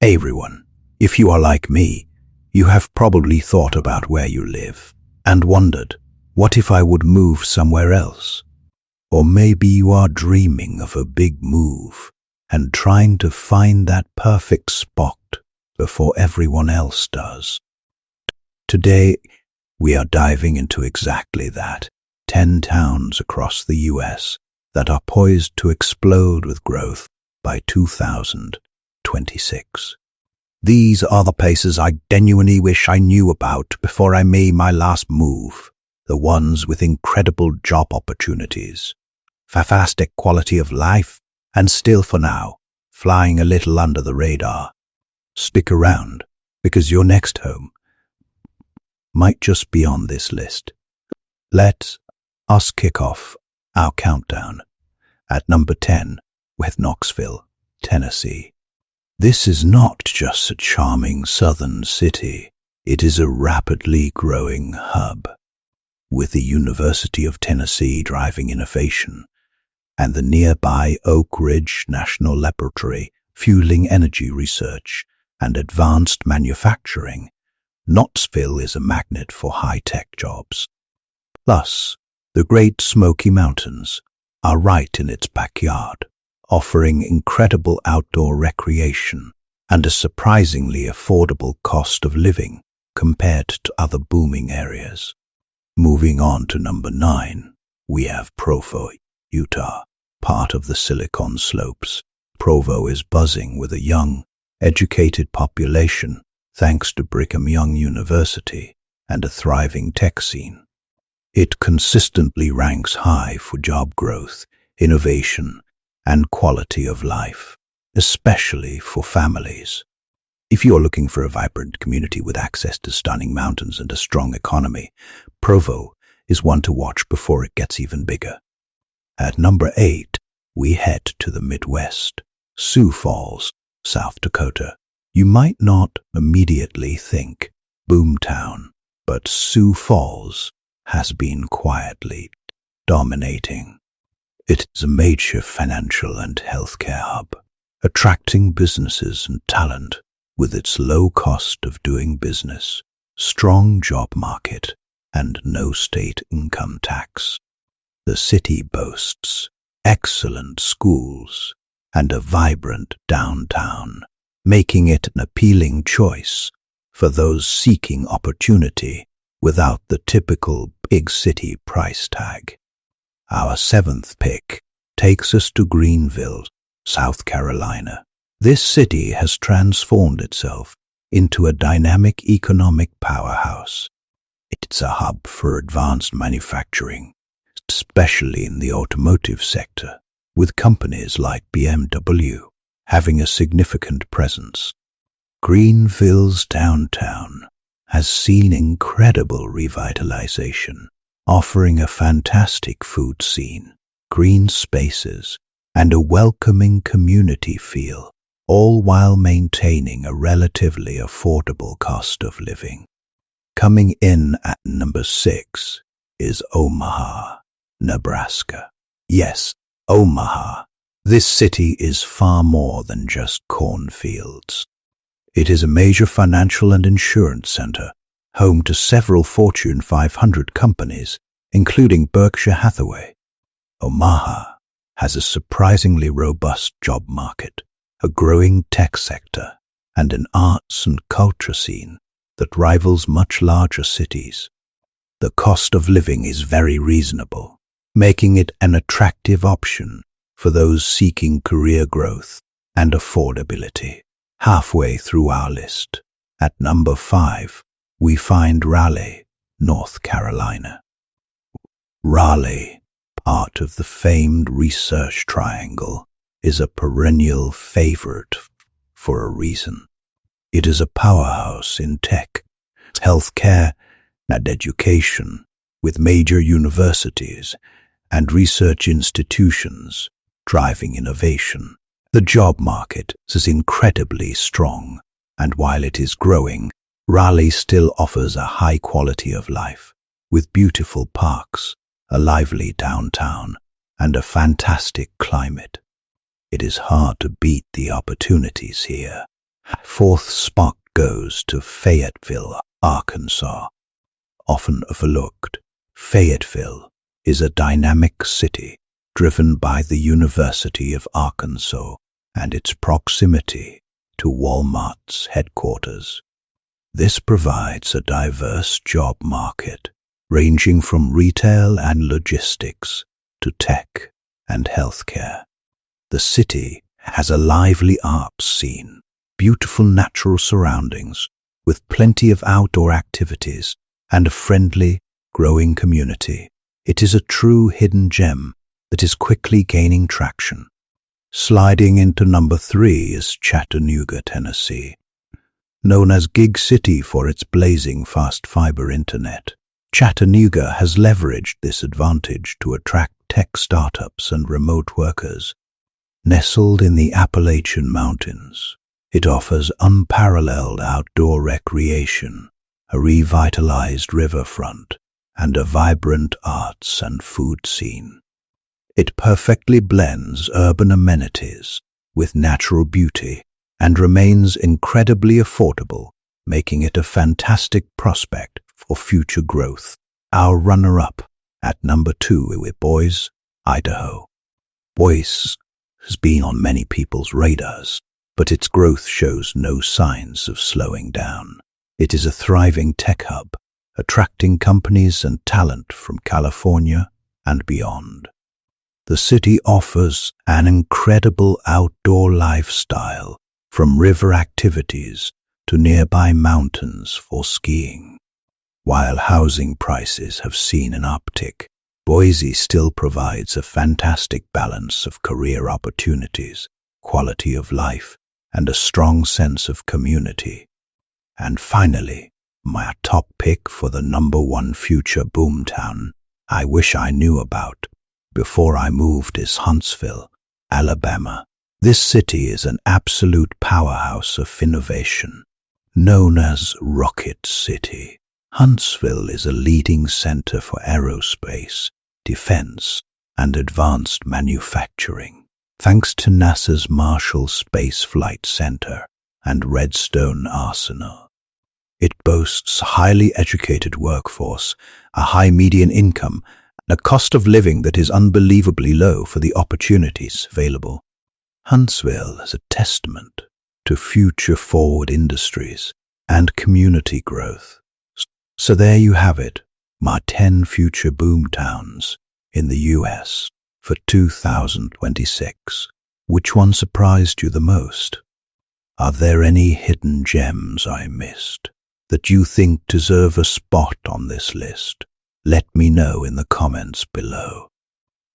Hey everyone, if you are like me, you have probably thought about where you live and wondered, what if I would move somewhere else? Or maybe you are dreaming of a big move and trying to find that perfect spot before everyone else does. Today, we are diving into exactly that. 10 towns across the US that are poised to explode with growth by 2026. These are the places I genuinely wish I knew about before I made my last move. The ones with incredible job opportunities, fantastic quality of life, and still for now, flying a little under the radar. Stick around, because your next home might just be on this list. Let us kick off our countdown at number 10 with Knoxville, Tennessee. This is not just a charming southern city, it is a rapidly growing hub, with the University of Tennessee driving innovation and the nearby Oak Ridge National Laboratory fueling energy research and advanced manufacturing. Knoxville is a magnet for high-tech jobs. Plus, the Great Smoky Mountains are right in its backyard, offering incredible outdoor recreation and a surprisingly affordable cost of living compared to other booming areas. Moving on to number 9, we have Provo, Utah, part of the Silicon Slopes. Provo is buzzing with a young, educated population thanks to Brigham Young University and a thriving tech scene. It consistently ranks high for job growth, innovation, and quality of life, especially for families. If you are looking for a vibrant community with access to stunning mountains and a strong economy, Provo is one to watch before it gets even bigger. At number 8, we head to the Midwest, Sioux Falls, South Dakota. You might not immediately think Boomtown, but Sioux Falls has been quietly dominating. It is a major financial and healthcare hub, attracting businesses and talent with its low cost of doing business, strong job market, and no state income tax. The city boasts excellent schools and a vibrant downtown, making it an appealing choice for those seeking opportunity without the typical big city price tag. Our 7th pick takes us to Greenville, South Carolina. This city has transformed itself into a dynamic economic powerhouse. It's a hub for advanced manufacturing, especially in the automotive sector, with companies like BMW having a significant presence. Greenville's downtown has seen incredible revitalization, offering a fantastic food scene, green spaces, and a welcoming community feel, all while maintaining a relatively affordable cost of living. Coming in at number 6 is Omaha, Nebraska. Yes, Omaha. This city is far more than just cornfields. It is a major financial and insurance center, home to several Fortune 500 companies, including Berkshire Hathaway. Omaha has a surprisingly robust job market, a growing tech sector, and an arts and culture scene that rivals much larger cities. The cost of living is very reasonable, making it an attractive option for those seeking career growth and affordability. Halfway through our list, at number 5, we find Raleigh, North Carolina. Raleigh, part of the famed Research Triangle, is a perennial favorite for a reason. It is a powerhouse in tech, healthcare, and education, with major universities and research institutions driving innovation. The job market is incredibly strong, and while it is growing, Raleigh still offers a high quality of life, with beautiful parks, a lively downtown, and a fantastic climate. It is hard to beat the opportunities here. Fourth spot goes to Fayetteville, Arkansas. Often overlooked, Fayetteville is a dynamic city driven by the University of Arkansas and its proximity to Walmart's headquarters. This provides a diverse job market, ranging from retail and logistics to tech and healthcare. The city has a lively arts scene, beautiful natural surroundings, with plenty of outdoor activities and a friendly, growing community. It is a true hidden gem that is quickly gaining traction. Sliding into number 3 is Chattanooga, Tennessee. Known as Gig City for its blazing fast fiber internet, Chattanooga has leveraged this advantage to attract tech startups and remote workers. Nestled in the Appalachian Mountains, it offers unparalleled outdoor recreation, a revitalized riverfront, and a vibrant arts and food scene. It perfectly blends urban amenities with natural beauty and remains incredibly affordable, making it a fantastic prospect for future growth. Our runner-up at number 2 is Boise, Idaho. Boise has been on many people's radars, but its growth shows no signs of slowing down. It is a thriving tech hub, attracting companies and talent from California and beyond. The city offers an incredible outdoor lifestyle, from river activities to nearby mountains for skiing. While housing prices have seen an uptick, Boise still provides a fantastic balance of career opportunities, quality of life, and a strong sense of community. And finally, my top pick for the number 1 future boomtown I wish I knew about before I moved is Huntsville, Alabama. This city is an absolute powerhouse of innovation. Known as Rocket City, Huntsville is a leading center for aerospace, defense, and advanced manufacturing. Thanks to NASA's Marshall Space Flight Center and Redstone Arsenal, it boasts a highly educated workforce, a high median income, and a cost of living that is unbelievably low for the opportunities available. Huntsville is a testament to future-forward industries and community growth. So there you have it, my 10 future boomtowns in the US for 2026. Which one surprised you the most? Are there any hidden gems I missed that you think deserve a spot on this list? Let me know in the comments below.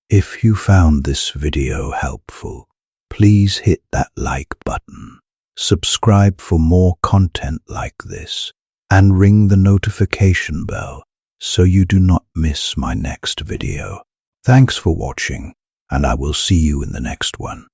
If you found this video helpful, please hit that like button, subscribe for more content like this, and ring the notification bell so you do not miss my next video. Thanks for watching, and I will see you in the next one.